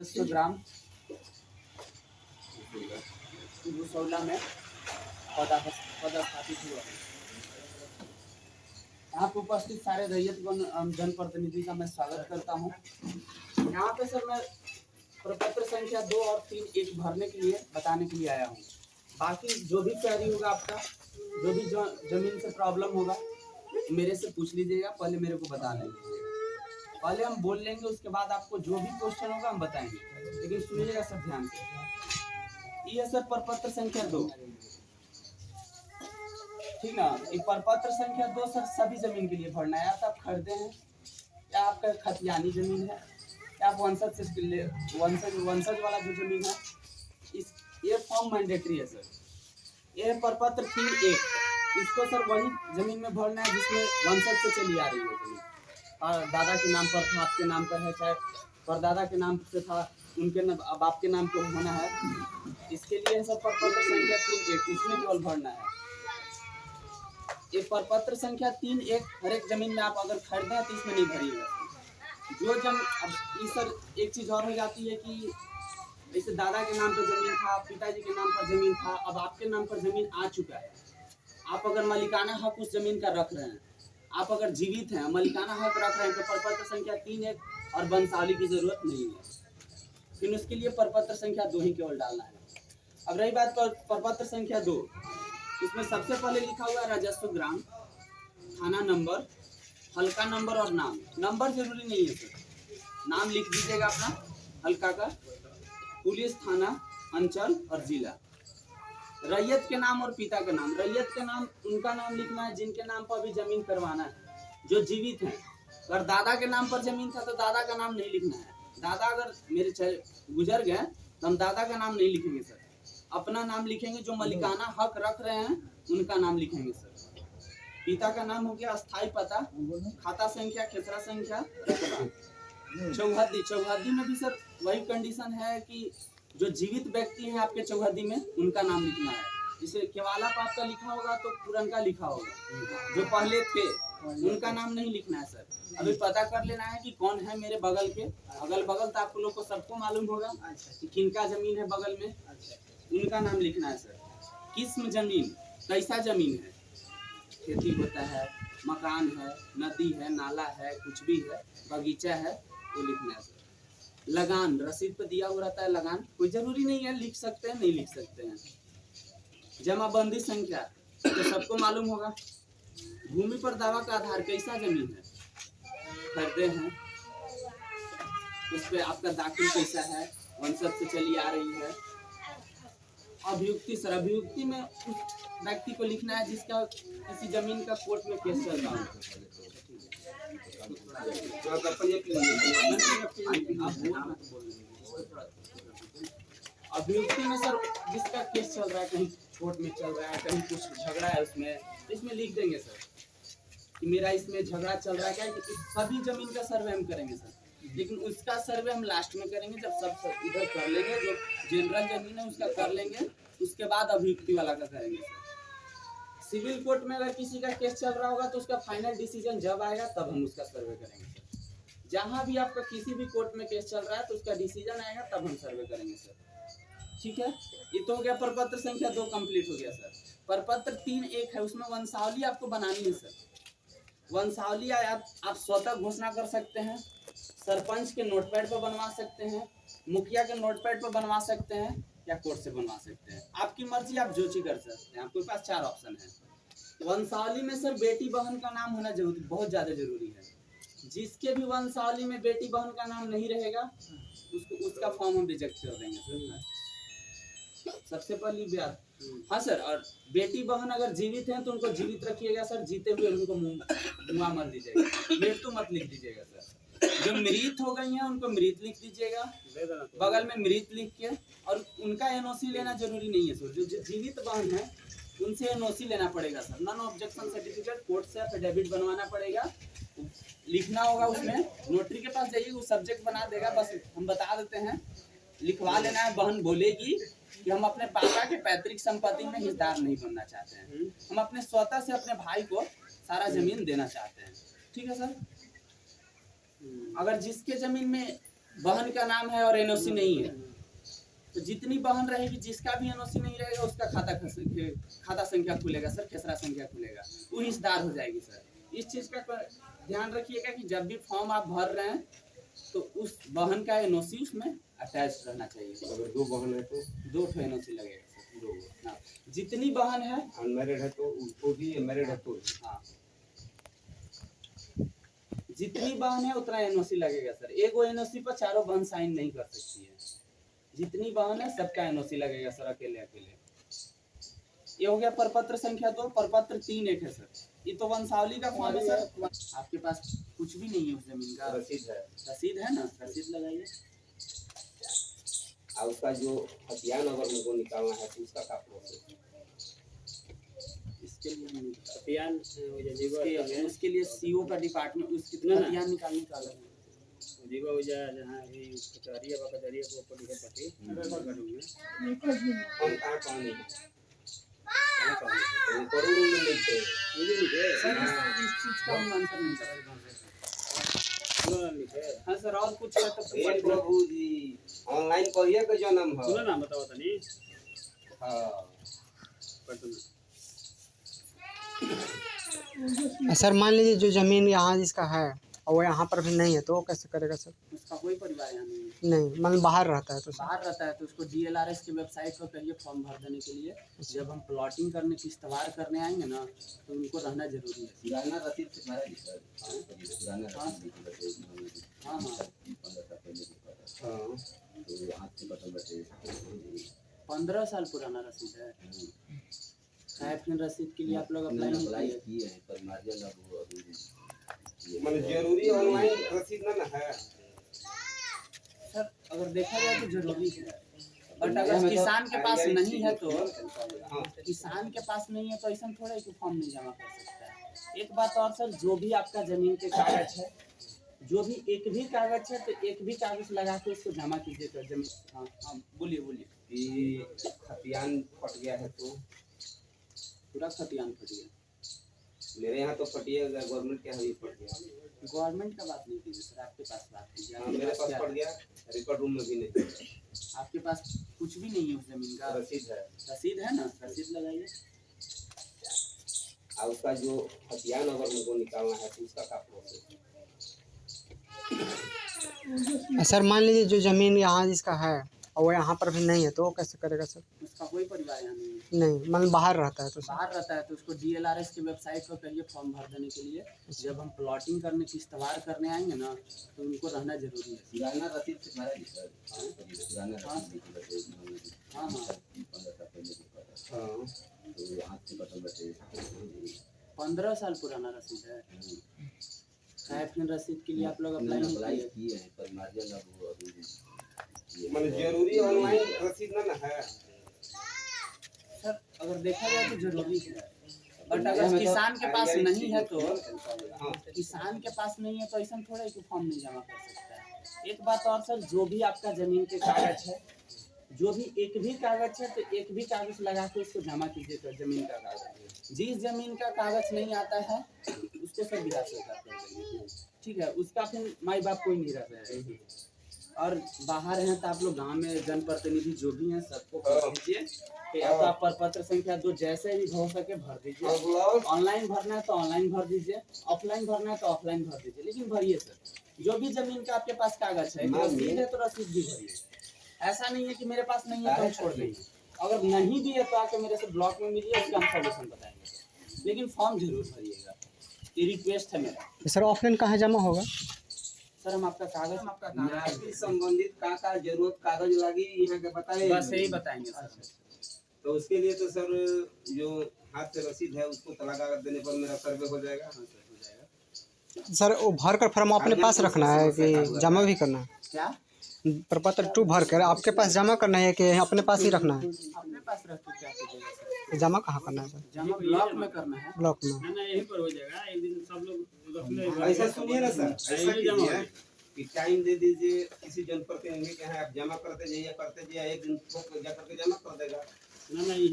100 ग्राम भूसौला में पदस्थापित हुआ है। यहाँ पे उपस्थित सारे रैयतगण जनप्रतिनिधि का मैं स्वागत करता हूँ। यहाँ पे सर मैं प्रपत्र संख्या 2 और 3 एक भरने के लिए बताने के लिए आया हूँ। बाकी जो भी क्वेरी होगा आपका, जो भी जमीन से प्रॉब्लम होगा मेरे से पूछ लीजिएगा, पहले मेरे को बता देंगे। पहले हम बोल लेंगे, उसके बाद आपको जो भी क्वेश्चन होगा हम बताएंगे, लेकिन सुनिएगा सब ध्यान से। ये सर प्रपत्र संख्या 2, ठीक ना। ये प्रपत्र संख्या 2 सर सभी जमीन के लिए भरना है। आप खरीदे हैं या आपका खतियानी जमीन है या आप वंशज वाला जो जमीन है, इस ये फॉर्म मैंडेटरी है सर। ये प्रपत्र 3(1), इसको सर वही जमीन में भरना है जिसमें वंशज से चली आ रही है जमीन, और दादा के नाम पर था, आपके नाम पर है, चाहे परदादा के नाम से था, उनके बाप के नाम पे होना है। इसके लिए सब प्रपत्र संख्या 3(1), उसमें केवल भरना है। ये प्रपत्र संख्या 3(1) हर एक जमीन में आप अगर खरीदे हैं तो इसमें नहीं भरिएगा। जो अब इस सर एक चीज़ और हो जाती है कि जैसे दादा के नाम पर जमीन था, पिताजी के नाम पर जमीन था, अब आपके नाम पर जमीन आ चुका है। आप अगर मालिकाना हक उस जमीन का रख रहे हैं, आप अगर जीवित हैं, मालिकाना हक रख रहे हैं, तो प्रपत्र संख्या 3(1) और वंशावली की जरूरत नहीं है। फिर उसके लिए प्रपत्र संख्या 2 ही केवल डालना है। अब रही बात प्रपत्र संख्या 2, इसमें सबसे पहले लिखा हुआ है राजस्व ग्राम, थाना नंबर, हल्का नंबर और नाम। नंबर जरूरी नहीं है सर, नाम लिख दीजिएगा अपना हल्का का, पुलिस, थाना, अंचल और जिला। रैयत के नाम और पिता का नाम। रैयत के नाम उनका नाम लिखना है जिनके नाम पर अभी जमीन करवाना है, जो जीवित हैं। अगर दादा के नाम पर जमीन था तो दादा का नाम नहीं लिखना है। दादा अगर मेरे गुजर गए तो हम दादा का नाम नहीं लिखेंगे सर, अपना नाम लिखेंगे। जो मालिकाना हक रख रहे हैं उनका नाम लिखेंगे सर। पिता का नाम हो गया, स्थायी पता, खाता संख्या, खेसरा संख्या, चौहद्दी में भी सर वही कंडीशन है कि जो जीवित व्यक्ति है आपके चौहद्दी में उनका नाम लिखना है। जैसे केवाला पर आपका लिखा होगा तो पुरनका लिखा होगा, जो पहले थे उनका नाम नहीं लिखना है सर। अभी पता कर लेना है कि कौन है मेरे बगल के, अगल बगल तो आप लोग को सबको मालूम होगा कि किनका जमीन है बगल में, उनका नाम लिखना है सर। किस्म जमीन, कैसा जमीन है, खेती होता है, मकान है, नदी है, नाला है, कुछ भी है, बगीचा है, वो लिखना है सर। लगान, रसीद पर दिया हुआ रहता है लगान, कोई जरूरी नहीं है, लिख सकते हैं, नहीं लिख सकते हैं। जमाबंदी संख्या तो सबको मालूम होगा। भूमि पर दावा का आधार, कैसा जमीन है, खरीदे हैं, उस पर आपका दाखिल कैसा है, वंशज से चली आ रही है। अभियुक्ति सर, अभियुक्ति में उस व्यक्ति को लिखना है जिसका किसी जमीन का कोर्ट में केस चल रहा हो। अभियुक्ति में सर जिसका केस चल रहा है, कहीं कोर्ट में चल रहा है, कहीं कुछ झगड़ा है उसमें, इसमें लिख देंगे सर कि मेरा इसमें झगड़ा चल रहा है। क्या कि सभी जमीन का सर्वे हम करेंगे सर, लेकिन उसका सर्वे हम लास्ट में करेंगे, जब सब इधर कर लेंगे, जो जनरल जमीन है उसका कर लेंगे, उसके बाद अभियुक्ति वाला का करेंगे सर। सिविल कोर्ट में अगर किसी का केस चल रहा होगा तो उसका फाइनल डिसीजन जब आएगा तब हम उसका सर्वे करेंगे सर। जहाँ भी आपका किसी भी कोर्ट में केस चल रहा है तो उसका डिसीजन आएगा तब हम सर्वे करेंगे सर, ठीक है। ये तो हो गया प्रपत्र संख्या 2 कंप्लीट हो गया सर। प्रपत्र 3(1) है, उसमें वंशावली आपको बनानी है सर। वंशावली आप स्वतः घोषणा कर सकते हैं, सरपंच के नोटपैड पर बनवा सकते हैं, मुखिया के नोटपैड पर बनवा सकते हैं, या कोर्ट से बनवा सकते हैं, आपकी मर्जी, आप जो चीज कर सकते हैं। आपके पास 4 ऑप्शन है। वंशावली में सर बेटी बहन का नाम होना जरूरी, बहुत ज्यादा जरूरी है। जिसके भी वंशावली में बेटी बहन का नाम नहीं रहेगा उसका फॉर्म हम रिजेक्ट कर देंगे सर। सबसे पहली बात, हाँ सर, और बेटी बहन अगर जीवित हैं तो उनको जीवित रखिएगा सर, जीते हुए उनको मुआ मत दीजिएगा, मृत्यु मत लिख दीजिएगा सर। जो मृत हो गई हैं उनको मृत लिख दीजिएगा, बगल में मृत लिख के, और उनका एनओसी लेना जरूरी नहीं है सर। जो जीवित बहन है उनसे एनओसी लेना पड़ेगा sir, non objection certificate, court से एफिडेविट बनवाना पड़ेगा, लिखना होगा उसमें, नोटरी के पास जाइए, वो सब्जेक्ट बना देगा, बस हम बता देते हैं, लिखवा लेना है। बहन बोलेगी कि हम अपने पापा के पैतृक संपत्ति में हिस्सेदार नहीं बनना चाहते हैं, हम अपने स्वतः से अपने भाई को सारा जमीन देना चाहते हैं, ठीक है सर। अगर जिसके जमीन में बहन का नाम है और एनओसी नहीं है, तो जितनी बहन रहेगी जिसका भी एनओसी नहीं रहेगा उसका खाता संख्या खुलेगा सर, खेसरा संख्या खुलेगा, वो हिस्सेदार हो जाएगी सर। इस चीज का ध्यान रखिएगा कि जब भी फॉर्म आप भर रहे हैं तो उस बहन का एनओसी उसमें अटैच रहना चाहिए। अगर 2 बहन है तो 2 एनओसी लगेगा सर, 2। हाँ, जितनी बहन है अनमैरिड है तो उसको भी, मैरिड है तो हाँ, जितनी बहन है उतना एनओसी लगेगा सर। एगो एनओसी पर चारों बहन साइन नहीं कर सकती है, जितनी बहन है सबका एनओसी लगेगा सर, अकेले अकेले। ये हो गया प्रपत्र संख्या 2। प्रपत्र 3 एक है सर, ये तो वंशावली का फॉर्म है सर। आपके पास कुछ भी नहीं है उस जमीन का, रसीद है। रसीद है ना, रसीद लगाइए। और उसका जो हथियार अगर उनको निकालना है तो उसका क्या प्रोसेस? इसके लिए हथियार उसके लिए सीओ का डिपार्टमेंट उसकी हथियार निकालने का अलग है। जीवा हो जाए जहाँ ये कचहरी है, कचहरी को ऊपर लिखे पट्टी हम कहाँ पानी है कहाँ का वो करोड़ों में लिखते हैं। मुझे लिखे सर इस चीज का हम आंसर नहीं कर सुनो लिखे हाँ सर, और कुछ है तो हे प्रभु जी, ऑनलाइन कहिए के जन्म है। सुनो ना बताओ तनी हाँ पटना सर मान लीजिए जो ज़मीन यहाँ जिसका है और वो यहाँ पर भी नहीं है तो वो कैसे करेगा सर? उसका कोई परिवार यहाँ नहीं है, नहीं मतलब बाहर रहता है तो सर बाहर रहता है, तो उसको डीएलआरएस की वेबसाइट पर कहिए फॉर्म भर देने के लिए। जब हम प्लॉटिंग करने किश्तवार करने आएंगे ना तो उनको रहना जरूरी है। पुराना रसीद से भरा जी सर, पुराना रसीद हाँ हाँ, 15 साल पुराना रसीद है। चाहे फिर रसीद के लिए आप लोग अप्लाई नहीं किए। मतलब जरूरी ऑनलाइन रसीद ना है सर अगर देखा जाए तो जरूरी है, बट अगर किसान के पास नहीं है तो किसान के पास नहीं है तो ऐसा थोड़ा है कि फॉर्म नहीं जमा कर सकता है। एक बात और सर, जो भी आपका जमीन के कागज है, जो भी एक भी कागज है तो एक भी कागज लगा के उसको जमा कीजिए तो जमीन। हाँ हाँ बोलिए बोलिए। ये खतियान फट गया है तो पूरा खतियान फट गया। मेरे यहाँ तो फटिएगा, गवर्नमेंट के यहाँ भी फट गया। गवर्नमेंट का बात नहीं कीजिए सर, आपके पास बात कीजिए। हाँ, मेरे पास फट गया, रिकॉर्ड रूम में भी नहीं। आपके पास कुछ भी नहीं है उस जमीन का, रसीद है। रसीद है ना, रसीद लगाइए। और उसका जो हथियार अगर उनको निकालना है तो उसका क्या प्रोसेस? सर मान लीजिए जो ज़मीन यहाँ जिसका है और वो यहाँ पर भी नहीं है तो वो कैसे करेगा सर? उसका कोई परिवार यहाँ नहीं है, नहीं मतलब बाहर रहता है तो सर बाहर रहता है, तो उसको डीएलआरएस की वेबसाइट पर कहिए फॉर्म भर देने के लिए। जब हम प्लॉटिंग करने किश्तवार करने आएंगे ना तो उनको रहना जरूरी है। पुराना रसीद से भरा जी सर, पुराना रसीद हाँ हाँ, 15 साल पुराना रसीद है। चाहे फिर रसीद के लिए आप लोग अप्लाई नहीं किए। मतलब जरूरी ऑनलाइन रसीद ना है सर अगर देखा जाए तो जरूरी है, बट अगर किसान के पास नहीं है तो किसान के पास नहीं है तो ऐसा थोड़ा है कि फॉर्म नहीं जमा कर सकता है। एक बात और सर, जो भी आपका जमीन के कागज है, जो भी एक भी कागज है तो एक भी कागज लगा के उसको जमा कीजिए तो जमीन का कागज। जिस जमीन का कागज नहीं आता है उसको सर बिहार सरकार कर देंगे, ठीक है, उसका फिर माई बाप कोई नहीं रहता है। और बाहर हैं तो आप लोग गांव में जनप्रतिनिधि जो भी हैं सबको भर दीजिए, या तो आप प्रपत्र संख्या 2 जैसे भी हो सके भर दीजिए। ऑनलाइन भरना है तो ऑनलाइन भर दीजिए, ऑफलाइन भरना है तो ऑफलाइन भर दीजिए, लेकिन भरिए सर। जो भी जमीन का आपके पास कागज है, रसीद है तो रसीद भी भरिए। ऐसा नहीं है कि मेरे पास नहीं है तो हम छोड़ देंगे। अगर नहीं भी है तो आके मेरे से ब्लॉक में मिलिए, उसका हम सॉल्यूशन बताएंगे, लेकिन फॉर्म जरूर भरिएगा, ये रिक्वेस्ट है मेरा। सर ऑफलाइन कहाँ जमा होगा? सर हम आपका कागज आपकी संबंधित का जरूरत कागज लगी यहाँ के बताए, बस यही बताएंगे सर। तो उसके लिए तो सर जो हाथ से रसीद है उसको तो लगा देने पर मेरा सर्वे हो जाएगा। सर वो भर कर फॉर्म अपने पास रखना है कि जमा भी करना है? क्या प्रपत्र 2 भर कर आपके पास जमा करना है कि अपने पास ही रखना है? अपने पास रख के क्या कीजिएगा सर? जमा कहाँ करना है सर? जमा ब्लॉक में करना है। ब्लॉक में? ना यहीं पर हो जाएगा, एक दिन सब लोग ऐसा सुनिए ना सर, ऐसा कीजिए कि टाइम दे दीजिए किसी जनप्रतिनिधि के यहाँ, आप जमा करते जाइए, एक दिन जा करके जमा कर देगा। ना ये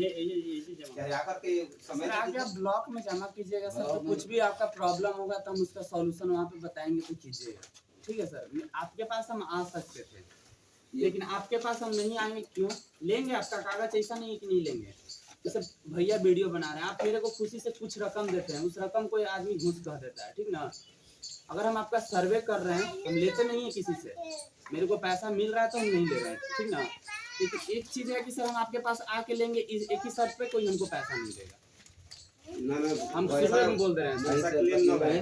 जमा चाहे आकर के समय सर आगे आप ब्लॉक में जमा कीजिएगा सर, तो कुछ भी आपका प्रॉब्लम होगा तो हम उसका सॉल्यूशन वहाँ पे बताएंगे तो कीजिएगा, ठीक है सर, आपके पास हम आ सकते थे, लेकिन आपके पास हम नहीं आएंगे। क्यों लेंगे? आपका कागज ऐसा नहीं है कि नहीं लेंगे। जैसे भैया वीडियो बना रहे हैं, आप मेरे को खुशी से कुछ रकम देते हैं, उस रकम को आदमी घूस कह देता है, ठीक ना। अगर हम आपका सर्वे कर रहे हैं, हम लेते नहीं है किसी से, मेरे को पैसा मिल रहा है तो हम नहीं ले रहे हैं, ठीक ना। लेकिन एक चीज है कि सर हम आपके पास आके लेंगे, एक ही शर्त पे कोई हमको पैसा नहीं देगा। ना हम शुरू में बोल दे रहे हैं सर, ऐसा क्लेम ना रहे।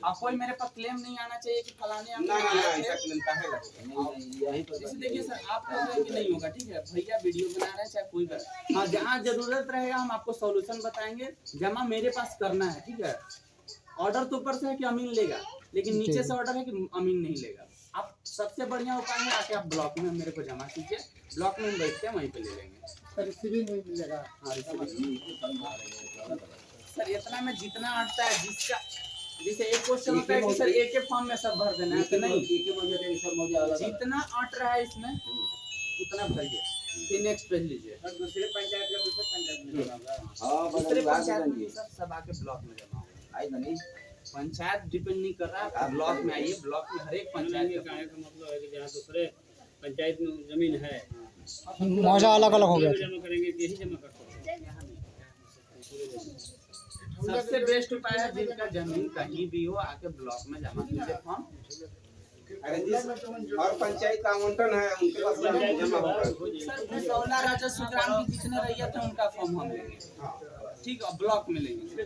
अब कोई मेरे पास क्लेम नहीं आना चाहिए कि फलाने हम ना ना ना आए थे। ऐसा क्लेम काहे लगेगा? जैसे देखिए सर, आप कह रहे हैं कि नहीं होगा, ठीक है, भैया वीडियो बना रहे हैं चाहे कोई कर, हाँ जहाँ जरूरत रहेगा हम आपको सॉल्यूशन बताएंगे। जमा मेरे पास करना है, ठीक है। ऑर्डर तो ऊपर से है कि अमीन लेगा, लेकिन नीचे से ऑर्डर है कि अमीन नहीं लेगा। आप सबसे बढ़िया उपाय है आके आप ब्लॉक में मेरे को जमा कीजिए, ब्लॉक में हम बैठते हैं वहीं पे ले लेंगे। रिसीविंग नहीं मिलेगा। हाँ सर, इतना में जितना अटता है, जिसका जैसे एक क्वेश्चन होता है कि सर एक एक फॉर्म में सब भर देना है, तो नहीं, जितना अट रहा है इसमें उतना भरिए, फिर नेक्स्ट पेज लीजिए। दूसरे पंचायत का दूसरे पंचायत में जमा होगा। दूसरे पंचायत में सब आके ब्लॉक में जमा होगा। पंचायत डिपेंड नहीं कर रहा है, आप ब्लॉक में आइए, ब्लॉक में हर एक पंचायत पंचायत का मतलब है कि जहाँ दूसरे पंचायत में जमीन है, मौजा अलग अलग हो गया। जमा करेंगे कि यही जमा कर सकते हैं। सबसे बेस्ट उपाय है जिनका जमीन कहीं भी हो, आके ब्लॉक में जमा कीजिए फॉर्म। अरे जिस और पंचायत का आवंटन है उनके पास जमा होगा। सर भुसौला राजस्व ग्राम की जितने रैयत है उनका फॉर्म हम लेंगे, ठीक है, ब्लॉक में लेंगे।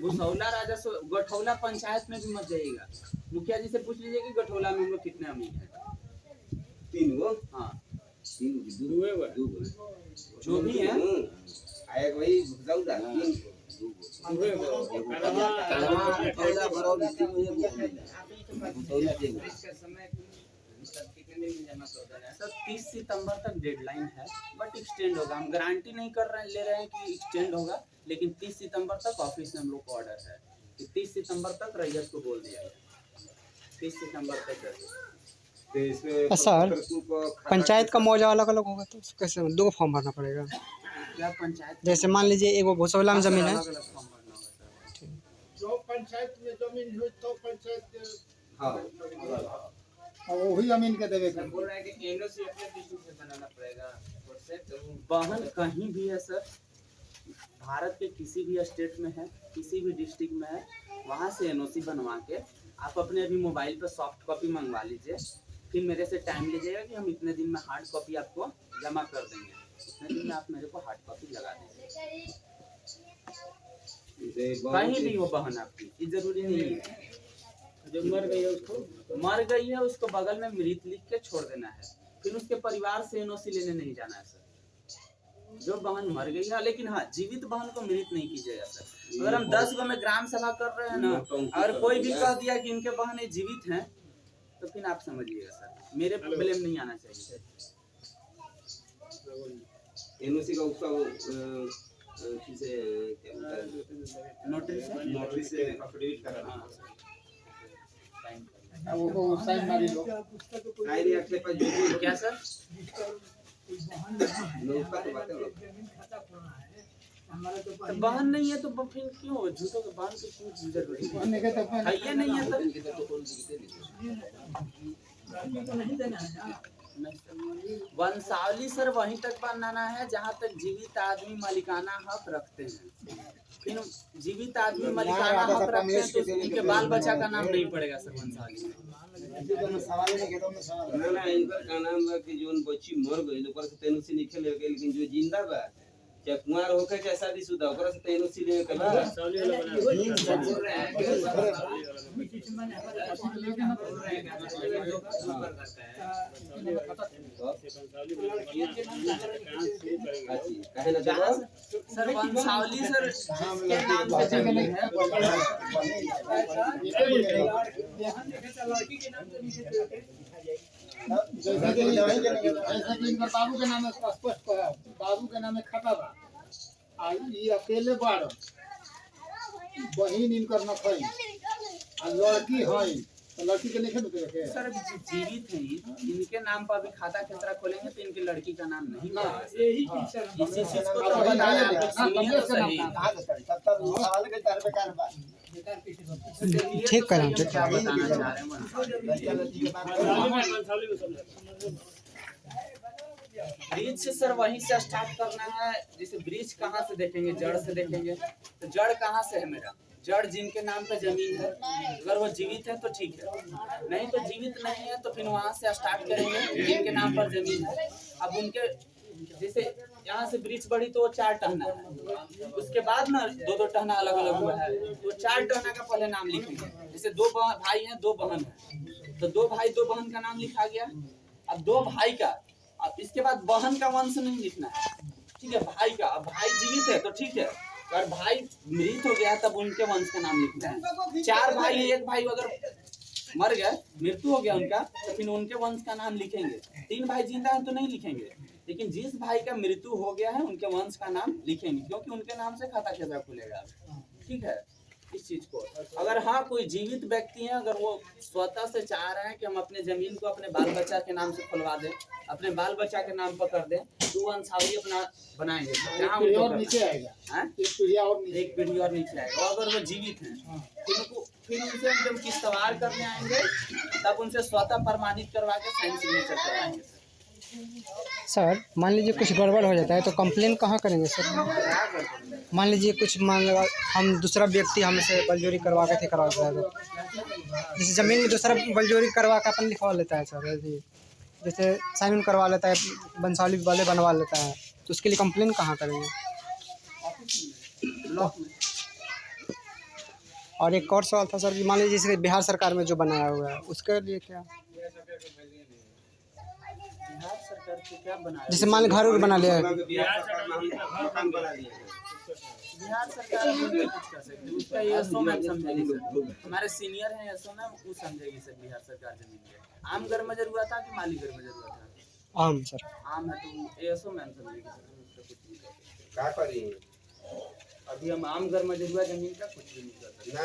भुसौला राजस्व गठौला पंचायत में भी मत जाइएगा, मुखिया जी से पूछ लीजिए कि गठौला में हम लोग कितने अमीन है। 3 गो, हाँ 3 गो, जो भी है, आए वही भुसौला 3 गो। सर 30 सितंबर तक डेडलाइन है, बट एक्सटेंड होगा। हम गारंटी नहीं कर रहे ले रहे हैं कि एक्सटेंड होगा, लेकिन 30 सितंबर तक ऑफिस में हम लोग को ऑर्डर है कि 30 सितंबर तक रैयत को बोल दिया गया, 30 सितंबर तक। तो इसमें सर पंचायत का मौजा अलग अलग होगा तो कैसे 2 फॉर्म भरना पड़ेगा? क्या पंचायत जैसे मान लीजिए एगो भुसौला में जमीन है, अलग अलग फॉर्म भरना होगा सर। जो पंचायत में जमीन हो तो पंचायत के हाँ और वही जमीन के देवे के बोल रहे हैं कि एनओसी अपने डिस्ट्रिक्ट से बनाना पड़ेगा, और से तो वाहन कहीं भी है सर, भारत के किसी भी स्टेट में है, किसी भी डिस्ट्रिक्ट में है, वहाँ से एनओसी बनवा के आप अपने अभी मोबाइल पर सॉफ्ट कॉपी मंगवा लीजिए, फिर मेरे से टाइम लीजिएगा कि हम इतने दिन में हार्ड कॉपी आपको जमा कर देंगे, इतने दिन में आप मेरे को हार्ड कॉपी लगा दीजिए। कहीं भी हो बहन आपकी, ये जरूरी नहीं है। जो मर गई है उसको मर गई है उसको बगल में मृत लिख के छोड़ देना है, फिर उसके परिवार से एनओसी लेने नहीं जाना है सर। जो बहन मर गई है, लेकिन हाँ जीवित बहन को मृत नहीं कीजिएगा सर। अगर हम 10 गो में ग्राम सभा कर रहे हैं ना, अगर कोई भी कह दिया कि इनके बहन जीवित हैं, तो फिर आप समझिएगा सर, मेरे पर ब्लेम नहीं आना चाहिए। एनओसी का उसका किसे क्या बोलता है, नोटरी से एफिडेविट कराना। वो साइन मारी लो साइन आपके पास जो भी क्या सर? उसका तो बातें लो। तो बहन नहीं है तो फिर क्यों झूठों के बहन की क्यों जरूरत है? कहने के तो है ये नहीं है तो वंशावली सर वहीं तक बनाना है जहाँ तक जीवित आदमी मालिकाना हक रखते हैं। फिर जीवित आदमी मालिकाना हक रखते हैं तो उनके बाल बच्चा का नाम नहीं पड़ेगा सर वंशावली में। ना ना इनका का नाम बा कि जोन बच्ची मर गई ओकर से तेनुसी नहीं खेले के, लेकिन जो जिंदा बा चाहे कुंवार होके चाहे शादीशुदा ओकर से तेनुसी ले के बा। सावली वाला काहे ना जहाँ सर वंशावली सर के नाम से जमीन है, जैसा कि इनका बाबू के नाम है स्पष्ट है, बाबू के नाम है खाता बा आ ये अकेले बाड़ बहिन इनकर न खई आ लड़की है तो लड़की के लिखे देते के सर जीवित है ये, इनके नाम पर अभी खाता खेतरा खोलेंगे तो इनकी लड़की का नाम नहीं ना पड़ेगा। यही इसी चीज को अब तो बताइए बताया, आप लोग सुनिए तो सही। कहाँ ठीक करें, ठीक क्या बताना चाह रहे हैं ब्रिज से सर वहीं से स्टार्ट करना है। जैसे ब्रिज कहाँ से देखेंगे, जड़ से देखेंगे। तो जड़ कहाँ से है मेरा, जड़ जिनके नाम पे जमीन है, अगर वो जीवित है तो ठीक है, नहीं तो जीवित नहीं है तो फिर वहां से स्टार्ट करेंगे जिनके नाम पर जमीन है। अब उनके जैसे यहाँ से ब्रिज बढ़ी तो वो 4 टहना है, उसके बाद ना 2-2 टहना अलग अलग हुआ है, तो 4 टहना का पहले नाम लिखेंगे। जैसे 2 भाई हैं 2 बहन है, तो 2 भाई 2 बहन का नाम लिखा गया। अब 2 भाई का, अब इसके बाद बहन का वंश नहीं लिखना है, ठीक है, भाई का। अब भाई जीवित है तो ठीक है, अगर भाई मृत हो गया तब उनके वंश का नाम लिखना है। 4 भाई 1 भाई अगर मर गए, मृत्यु हो गया उनका, तो फिर उनके वंश का नाम लिखेंगे। 3 भाई जिंदा है तो नहीं लिखेंगे, लेकिन जिस भाई का मृत्यु हो गया है उनके वंश का नाम लिखेंगे, क्योंकि उनके नाम से खाता कैसा खुलेगा। ठीक है, इस चीज को। अगर हाँ कोई जीवित व्यक्ति है, अगर वो स्वतः से चाह रहे हैं कि हम अपने जमीन को अपने बाल बच्चा के नाम से खुलवा दें, अपने बाल बच्चा के नाम पर कर दें, तो वंशावली अपना बनाएंगे। जहाँ पीढ़ी और नीचे आएगा, एक पीढ़ी और नीचे एक पीढ़ी और नीचे आएगा। और अगर वो जीवित हैं फिर उनसे हम जब किस्तवार करने आएंगे तब उनसे स्वतः प्रमाणित करवा के साइन सिग्नेचर करवाएंगे। सर मान लीजिए कुछ गड़बड़ हो जाता है तो कंप्लेन कहाँ करेंगे सर? मान लीजिए कुछ मान लो हम दूसरा व्यक्ति हमसे बलजोरी करवा के करवा देता है, तो जैसे ज़मीन में दूसरा बलजोरी करवा के अपन लिखवा लेता है सर, जैसे साइन करवा लेता है, वंशावली वाले बनवा लेता है, तो उसके लिए कंप्लेन कहाँ करेंगे? और एक और सवाल था सर कि मान लीजिए जैसे बिहार सरकार में जो बनाया हुआ है उसके लिए क्या, बिहार सरकार को क्या बना, जैसे मान ली घर बना लिया है, बिहार सरकार कुछ कर सकती है, उसका ये एसओ मैम समझेगी सर, हमारे सीनियर हैं एसओ मैम, वो समझेगी सर। बिहार सरकार जमीन के आम गरमजर हुआ था कि माली गरमजर हुआ था? आम सर, आम है तो एसओ मैम समझेगी सर, उसका कुछ नहीं कर सकते। क्या करिए अभी हम आम गरमजर हुआ जमीन का कुछ भी नहीं कर सकते ना।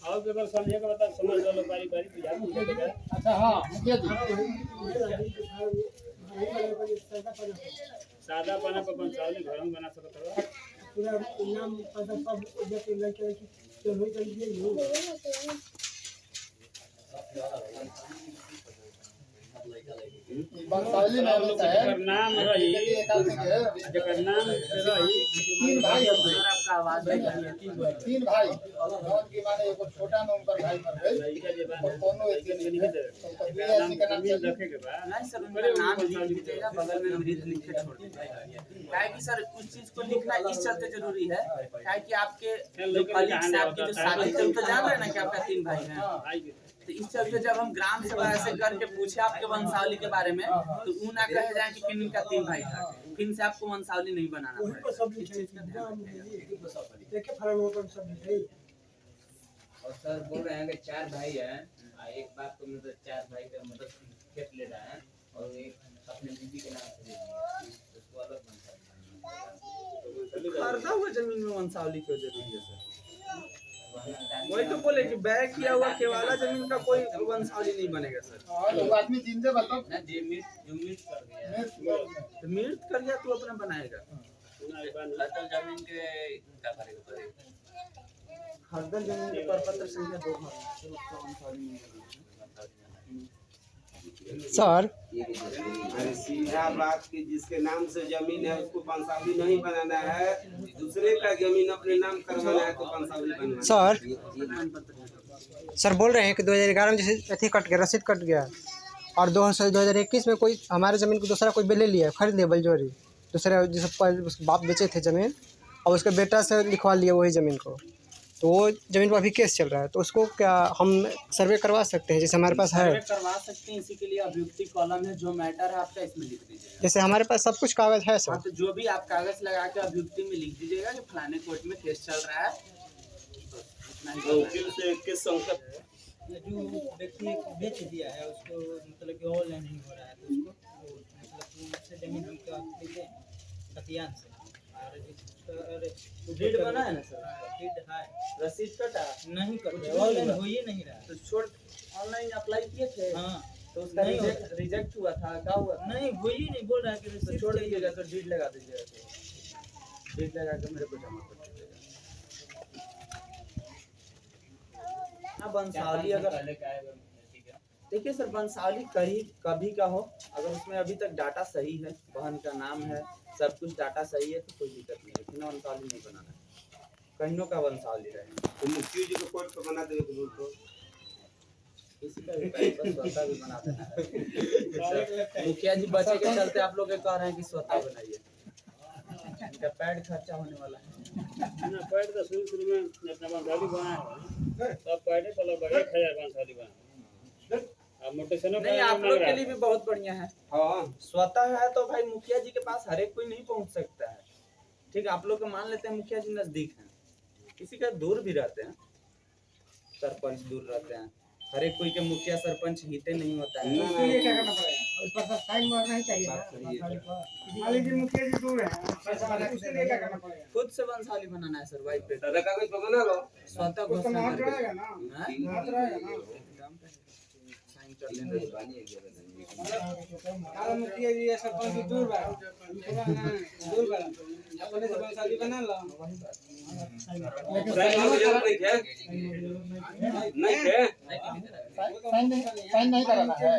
और अगर समझेगा बता समझ लो बारी बारी बुझा बुझेगा। अच्छा हाँ मुखिया जी, सादा पाना पर वंशावली घर में बना सकता है। पूरा नाम पता सब जैसे लड़के की चलो चलिए वंशावली में होता है। जकर नाम रही, जकर नाम रही 3 भाई होते हैं, आपका आवाज नहीं आ रही है। 3 भाई, जौन की माने एगो छोटा में उनकर भाई मर गए और कोनो एक नहीं है, तो तभी आदमी का नाम चल रखे के बाद नहीं सर, उनका नाम लिख दीजिएगा, बगल में मृत लिख के छोड़ दीजिएगा। क्या कि सर उस चीज को लिखना इस चलते जरूरी है, क्या कि आपके जो कलीग से आपकी जो शादी थे, तो जान रहे हैं ना कि आपका 3 भाई हैं, तो इस चलते जब हम ग्राम सभा ऐसे करके पूछे आपके वंशावली के बारे में, तो वो ना कहे जाए कि फिर इनका 3 भाई था, फिर से आपको वंशावली नहीं बनाना पड़ेगा। इस चीज का ध्यान रखिएगा। और सर बोल रहे हैं कि 4 भाई हैं, एक बाप को मतलब 4 भाई का मतलब खेत ले रहा है और एक अपने बीबी के नाम से ले लिया, उसको अलग खरीदा हुआ जमीन में वंशावली क्यों जरूरी है सर? वही तो बोले कि बैग किया हुआ केवाला जमीन का कोई वंशावली नहीं बनेगा सर। और वो आदमी जिंदे बताओ ना जो मिट कर गया तो मृत कर गया तो अपना बनाएगा। अटल जमीन के क्या करेगा हरदल जमीन के परपत्र संख्या 2 है, उसका वंशावली नहीं बनेगा। सर अरे सीधा बात कि जिसके नाम से जमीन है उसको वंशावली नहीं बनाना है, दूसरे का जमीन अपने नाम करवाना है तो वंशावली बनाना सर सर बोल रहे हैं कि 2011 में जैसे अथी कट गया, रसीद कट गया, और 2021 में कोई हमारे ज़मीन को दूसरा कोई ले लिया, खरीद लिया बलजोरी, दूसरे जैसे उसके बाप बेचे थे ज़मीन और उसके बेटा से लिखवा लिया वही ज़मीन को, तो वो ज़मीन पर अभी केस चल रहा है, तो उसको क्या हम सर्वे करवा सकते हैं? जैसे हमारे पास है, सर्वे करवा सकते हैं, इसी के लिए अभियुक्ति कॉलम है, जो मैटर है आपका इसमें लिख दीजिएगा। जैसे हमारे पास सब कुछ कागज़ है हाँ, सर, तो जो भी आप कागज लगा के अभियुक्ति में लिख दीजिएगा कि फलाने कोर्ट में केस चल रहा है। वकील से किस संकट जो व्यक्ति बेच दिया है उसको मतलब कि ऑनलाइन नहीं हो रहा है, तो उसको मतलब उससे जमीन हमको देते खतियान से, और डेट बना है ना सर, डेट है, रसीद कटा नहीं कर ऑनलाइन हो ही नहीं रहा। तो छोड़, ऑनलाइन अप्लाई किए थे हाँ तो उसका नहीं रिजेक्ट हुआ था, क्या हुआ था? नहीं हो ही नहीं, बोल रहा है कि तो छोड़ दीजिएगा, तो डीड लगा दीजिएगा, तो डीड लगा के मेरे को जमा कर दीजिएगा। हाँ वंशावली अगर पहले का है ठीक है। देखिए सर वंशावली कभी का हो, अगर उसमें अभी तक डाटा सही है, बहन का नाम है, सब कुछ डाटा सही है तो कोई दिक्कत नहीं है, बिना वंशावली नहीं बनाना है, कहीं का वंशावली रहे। तो मुफ्ती जी को कोर्ट पर बना देवे कुछ तो किसी का भी बस स्वतः भी बना देना है। मुखिया जी बचे के चलते आप लोग कह रहे हैं कि स्वतः बनाइए, इनका पैड खर्चा होने वाला है। ना पैड तो शुरू में अपना वंशावली बनाया है, सब पैडे पहले 1000 वंशावली बना। अब मोटेशनों नहीं आप लोग के लिए भी बहुत बढ़िया है, हाँ स्वतः है तो भाई मुखिया जी के पास हर एक कोई नहीं पहुंच सकता है। ठीक है, आप लोग को मान लेते हैं मुखिया जी नजदीक हैं, किसी का दूर भी रहते हैं, सरपंच दूर रहते हैं, हर एक कोई के मुखिया सरपंच हिते नहीं होता है। उसके लिए क्या करना पड़ेगा? उस पर साइन मारना ही चाहिए ना। मान लीजिए मुखिया जी दूर हैं, उसके लिए क्या करना पड़ेगा? खुद से वंशावली बनाना है सर, वाइट पे दादा कागज पर बना लो। स्वतः उसका घोषणा महत्व करके। रहेगा ना, हाँ? महत्व रहेगा ना। साइन कर लेंगे। मुखिया जी सरपंच दूर बा दूर बा अपने से वंशावली बना लो। नहीं है साइन नहीं कराना है।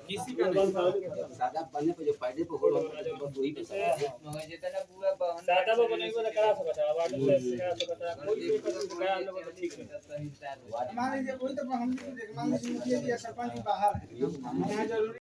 किसी का नहीं। सादा बने पे जो पाइडे पे होलो बस वही पे मगर जितना पूरा बहन सादा वो बनेगा तो करा सकता है, वाटर से करा सकता है, कोई भी करा लोग तो ठीक है। मान लीजिए कोई तो हम मान लीजिए मुखिया जी या सरपंच जी बाहर है, यहाँ जरूरी